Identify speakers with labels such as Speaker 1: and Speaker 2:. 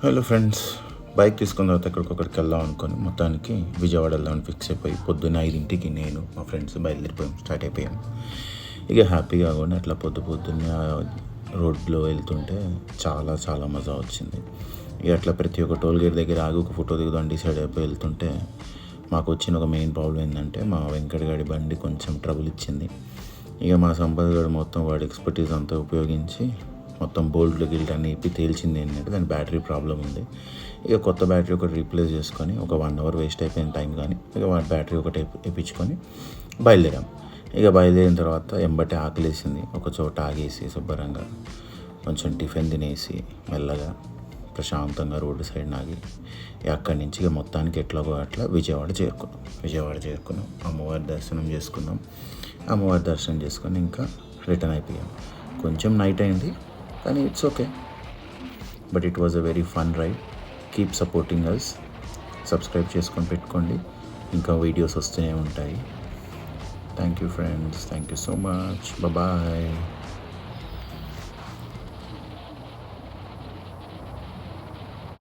Speaker 1: Hello friends, bike తీసుకున్న తర్వాత ఎక్కడికొక్కడికి వెళ్దాం అనుకొని మొత్తానికి విజయవాడ వెళ్దామని ఫిక్స్ అయిపోయి పొద్దున్న 5ంటికి నేను మా ఫ్రెండ్స్ బయలుదేరిపోయాం, స్టార్ట్ అయిపోయాం. ఇక హ్యాపీగా కూడా అట్లా పొద్దున్నే రోడ్లో వెళ్తుంటే చాలా చాలా మజా వచ్చింది. ఇక అట్లా ప్రతి ఒక్క టోల్ గేట్ దగ్గర ఆగి ఒక ఫోటో దిగుదాం డిసైడ్ అయిపోయి వెళ్తుంటే మాకు వచ్చిన ఒక మెయిన్ ప్రాబ్లం ఏంటంటే మా వెంకట గాడి బండి కొంచెం ట్రబుల్ ఇచ్చింది. ఇక మా సంపద గారు మొత్తం వాడి ఎక్స్పర్టీస్ అంతా ఉపయోగించి మొత్తం బోల్ట్లు గిల్ట్ అన్నీ ఇప్పి తేల్చింది ఏంటంటే దాని బ్యాటరీ ప్రాబ్లం ఉంది. ఇక కొత్త బ్యాటరీ ఒకటి రీప్లేస్ చేసుకొని ఒక 1 అవర్ వేస్ట్ అయిపోయిన టైం, కానీ ఇక వాడి బ్యాటరీ ఒకటి ఇప్పించుకొని బయలుదేరాం. ఇక బయలుదేరిన తర్వాత ఎంబటే ఆకలేసింది. ఒక చోట ఆగేసి శుభ్రంగా కొంచెం టిఫిన్ తినేసి మెల్లగా ప్రశాంతంగా రోడ్డు సైడ్ ఆగి అక్కడి నుంచి ఇక మొత్తానికి ఎట్లాగో అట్లా విజయవాడ చేరుకున్నాం. అమ్మవారి దర్శనం చేసుకొని ఇంకా రిటర్న్ అయిపోయాం. కొంచెం నైట్ అయింది, కానీ it's okay. But it was a very fun ride. Keep supporting us. Subscribe చేసుకొని పెట్టుకోండి, ఇంకా వీడియోస్ వస్తూనే ఉంటాయి. Thank you friends, thank you so much. Bye.